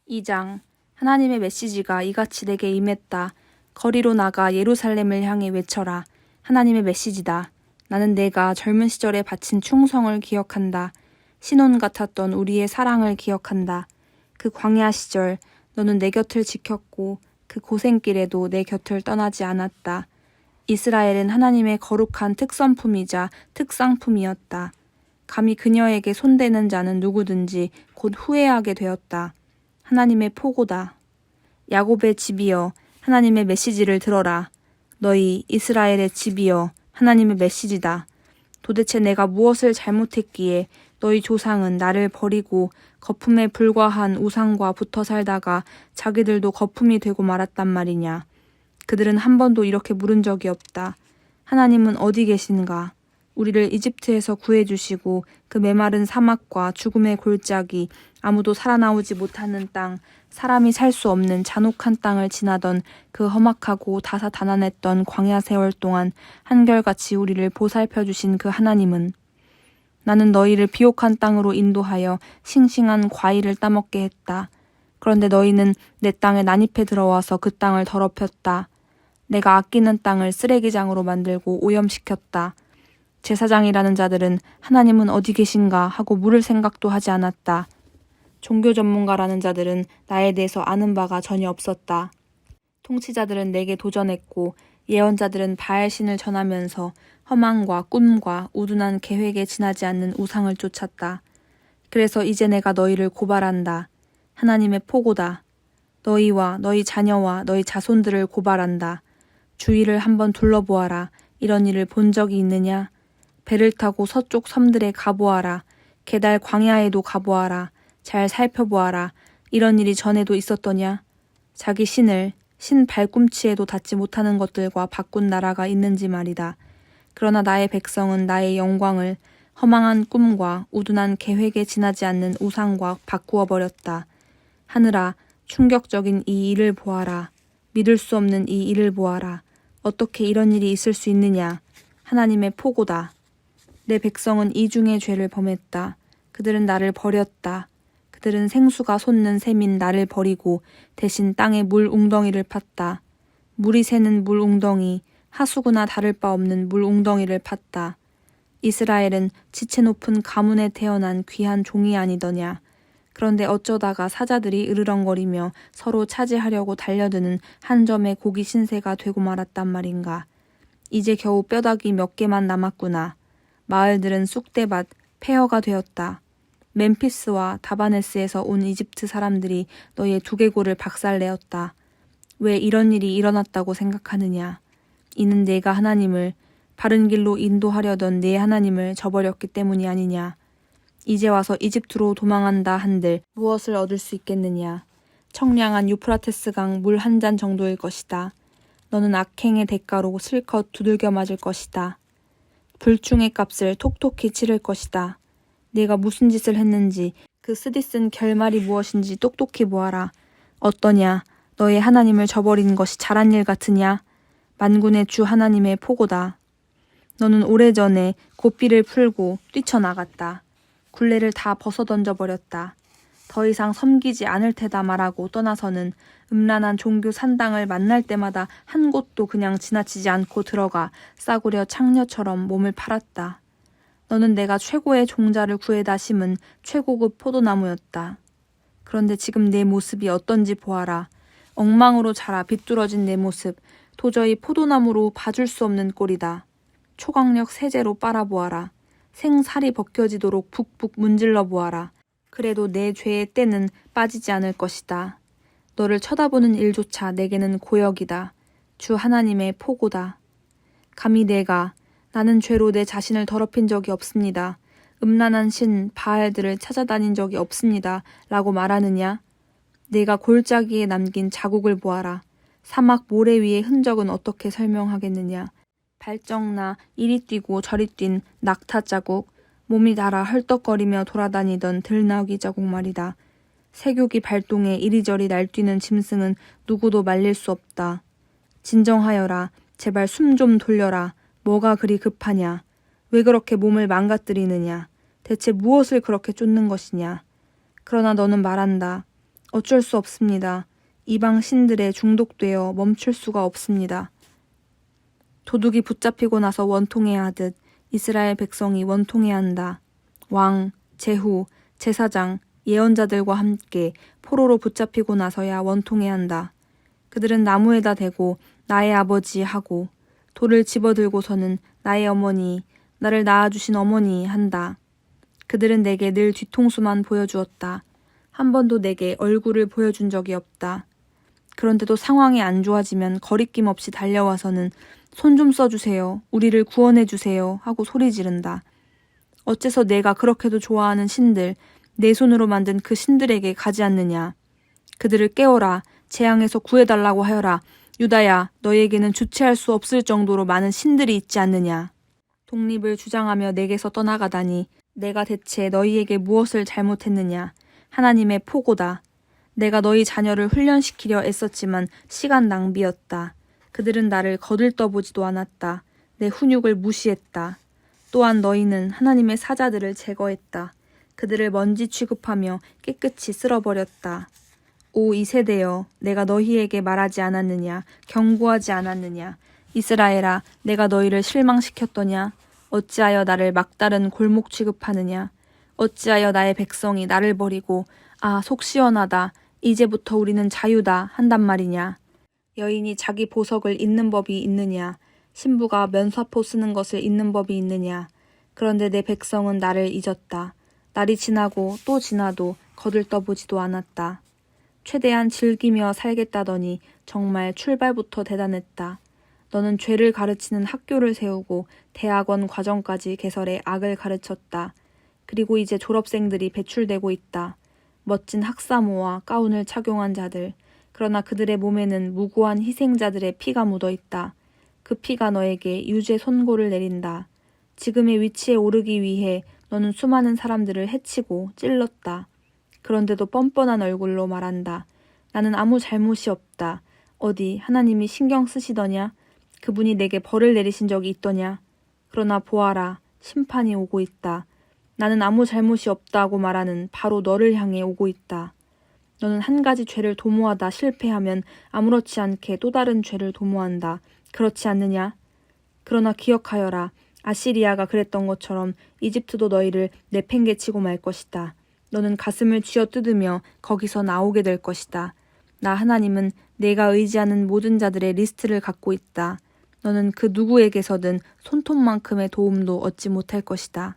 2장. 하나님의 메시지가 이같이 내게 임했다. 거리로 나가 예루살렘을 향해 외쳐라. 하나님의 메시지다. 나는 내가 젊은 시절에 바친 충성을 기억한다. 신혼 같았던 우리의 사랑을 기억한다. 그 광야 시절 너는 내 곁을 지켰고 그 고생길에도 내 곁을 떠나지 않았다. 이스라엘은 하나님의 거룩한 특선품이자 특상품이었다. 감히 그녀에게 손대는 자는 누구든지 곧 후회하게 되었다. 하나님의 포고다. 야곱의 집이여 하나님의 메시지를 들어라. 너희 이스라엘의 집이여 하나님의 메시지다. 도대체 내가 무엇을 잘못했기에 너희 조상은 나를 버리고 거품에 불과한 우상과 붙어 살다가 자기들도 거품이 되고 말았단 말이냐. 그들은 한 번도 이렇게 물은 적이 없다. 하나님은 어디 계신가? 우리를 이집트에서 구해주시고 그 메마른 사막과 죽음의 골짜기, 아무도 살아나오지 못하는 땅, 사람이 살 수 없는 잔혹한 땅을 지나던 그 험악하고 다사다난했던 광야 세월 동안 한결같이 우리를 보살펴주신 그 하나님은 나는 너희를 비옥한 땅으로 인도하여 싱싱한 과일을 따먹게 했다. 그런데 너희는 내 땅에 난입해 들어와서 그 땅을 더럽혔다. 내가 아끼는 땅을 쓰레기장으로 만들고 오염시켰다. 제사장이라는 자들은 하나님은 어디 계신가 하고 물을 생각도 하지 않았다. 종교 전문가라는 자들은 나에 대해서 아는 바가 전혀 없었다. 통치자들은 내게 도전했고 예언자들은 바알신을 전하면서 허망과 꿈과 우둔한 계획에 지나지 않는 우상을 쫓았다. 그래서 이제 내가 너희를 고발한다. 하나님의 포고다. 너희와 너희 자녀와 너희 자손들을 고발한다. 주위를 한번 둘러보아라. 이런 일을 본 적이 있느냐? 배를 타고 서쪽 섬들에 가보아라. 게달 광야에도 가보아라. 잘 살펴보아라. 이런 일이 전에도 있었더냐? 자기 신을 신 발꿈치에도 닿지 못하는 것들과 바꾼 나라가 있는지 말이다. 그러나 나의 백성은 나의 영광을 허망한 꿈과 우둔한 계획에 지나지 않는 우상과 바꾸어 버렸다. 하늘아, 충격적인 이 일을 보아라. 믿을 수 없는 이 일을 보아라. 어떻게 이런 일이 있을 수 있느냐? 하나님의 포고다. 내 백성은 이중의 죄를 범했다. 그들은 나를 버렸다. 그들은 생수가 솟는 샘인 나를 버리고 대신 땅에 물 웅덩이를 팠다. 물이 새는 물 웅덩이, 하수구나 다를 바 없는 물 웅덩이를 팠다. 이스라엘은 지체 높은 가문에 태어난 귀한 종이 아니더냐. 그런데 어쩌다가 사자들이 으르렁거리며 서로 차지하려고 달려드는 한 점의 고기 신세가 되고 말았단 말인가. 이제 겨우 뼈다귀 몇 개만 남았구나. 마을들은 쑥대밭, 폐허가 되었다. 멤피스와 다바네스에서 온 이집트 사람들이 너희의 두개골을 박살내었다. 왜 이런 일이 일어났다고 생각하느냐? 이는 내가 하나님을, 바른 길로 인도하려던 내 하나님을 저버렸기 때문이 아니냐. 이제 와서 이집트로 도망한다 한들 무엇을 얻을 수 있겠느냐. 청량한 유프라테스강 물 한 잔 정도일 것이다. 너는 악행의 대가로 실컷 두들겨 맞을 것이다. 불충의 값을 톡톡히 치를 것이다. 네가 무슨 짓을 했는지 그 쓰디쓴 결말이 무엇인지 똑똑히 보아라. 어떠냐? 너의 하나님을 저버린 것이 잘한 일 같으냐? 만군의 주 하나님의 포고다. 너는 오래전에 고삐를 풀고 뛰쳐나갔다. 굴레를 다 벗어던져버렸다. 더 이상 섬기지 않을 테다 말하고 떠나서는 음란한 종교 산당을 만날 때마다 한 곳도 그냥 지나치지 않고 들어가 싸구려 창녀처럼 몸을 팔았다. 너는 내가 최고의 종자를 구해다 심은 최고급 포도나무였다. 그런데 지금 내 모습이 어떤지 보아라. 엉망으로 자라 비뚤어진 내 모습, 도저히 포도나무로 봐줄 수 없는 꼴이다. 초강력 세제로 빨아보아라. 생살이 벗겨지도록 북북 문질러 보아라. 그래도 내 죄의 때는 빠지지 않을 것이다. 너를 쳐다보는 일조차 내게는 고역이다. 주 하나님의 포고다. 감히 나는 죄로 내 자신을 더럽힌 적이 없습니다. 음란한 신 바알들을 찾아다닌 적이 없습니다. 라고 말하느냐? 내가 골짜기에 남긴 자국을 보아라. 사막 모래 위의 흔적은 어떻게 설명하겠느냐? 발정나 이리 뛰고 저리 뛴 낙타 자국, 몸이 닳아 헐떡거리며 돌아다니던 들나귀 자국 말이다. 세교기 발동에 이리저리 날뛰는 짐승은 누구도 말릴 수 없다. 진정하여라. 제발 숨 좀 돌려라. 뭐가 그리 급하냐? 왜 그렇게 몸을 망가뜨리느냐? 대체 무엇을 그렇게 쫓는 것이냐? 그러나 너는 말한다. 어쩔 수 없습니다. 이방 신들에 중독되어 멈출 수가 없습니다. 도둑이 붙잡히고 나서 원통해야 하듯 이스라엘 백성이 원통해야 한다. 왕, 제후, 제사장, 예언자들과 함께 포로로 붙잡히고 나서야 원통해야 한다. 그들은 나무에다 대고 나의 아버지 하고 돌을 집어들고서는 나의 어머니, 나를 낳아주신 어머니 한다. 그들은 내게 늘 뒤통수만 보여주었다. 한 번도 내게 얼굴을 보여준 적이 없다. 그런데도 상황이 안 좋아지면 거리낌 없이 달려와서는 손 좀 써주세요. 우리를 구원해 주세요. 하고 소리 지른다. 어째서 내가 그렇게도 좋아하는 신들, 내 손으로 만든 그 신들에게 가지 않느냐. 그들을 깨워라. 재앙에서 구해달라고 하여라. 유다야, 너에게는 주체할 수 없을 정도로 많은 신들이 있지 않느냐. 독립을 주장하며 내게서 떠나가다니 내가 대체 너희에게 무엇을 잘못했느냐. 하나님의 포고다. 내가 너희 자녀를 훈련시키려 애썼지만 시간 낭비였다. 그들은 나를 거들떠보지도 않았다. 내 훈육을 무시했다. 또한 너희는 하나님의 사자들을 제거했다. 그들을 먼지 취급하며 깨끗이 쓸어버렸다. 오 이세대여, 내가 너희에게 말하지 않았느냐, 경고하지 않았느냐. 이스라엘아, 내가 너희를 실망시켰더냐. 어찌하여 나를 막다른 골목 취급하느냐. 어찌하여 나의 백성이 나를 버리고 아 속 시원하다, 이제부터 우리는 자유다 한단 말이냐. 여인이 자기 보석을 잇는 법이 있느냐. 신부가 면사포 쓰는 것을 잇는 법이 있느냐. 그런데 내 백성은 나를 잊었다. 날이 지나고 또 지나도 거들떠보지도 않았다. 최대한 즐기며 살겠다더니 정말 출발부터 대단했다. 너는 죄를 가르치는 학교를 세우고 대학원 과정까지 개설해 악을 가르쳤다. 그리고 이제 졸업생들이 배출되고 있다. 멋진 학사모와 가운을 착용한 자들. 그러나 그들의 몸에는 무고한 희생자들의 피가 묻어 있다. 그 피가 너에게 유죄 선고를 내린다. 지금의 위치에 오르기 위해 너는 수많은 사람들을 해치고 찔렀다. 그런데도 뻔뻔한 얼굴로 말한다. 나는 아무 잘못이 없다. 어디 하나님이 신경 쓰시더냐? 그분이 내게 벌을 내리신 적이 있더냐? 그러나 보아라, 심판이 오고 있다. 나는 아무 잘못이 없다고 말하는 바로 너를 향해 오고 있다. 너는 한 가지 죄를 도모하다 실패하면 아무렇지 않게 또 다른 죄를 도모한다. 그렇지 않느냐? 그러나 기억하여라. 아시리아가 그랬던 것처럼 이집트도 너희를 내팽개치고 말 것이다. 너는 가슴을 쥐어뜯으며 거기서 나오게 될 것이다. 나 하나님은 내가 의지하는 모든 자들의 리스트를 갖고 있다. 너는 그 누구에게서든 손톱만큼의 도움도 얻지 못할 것이다.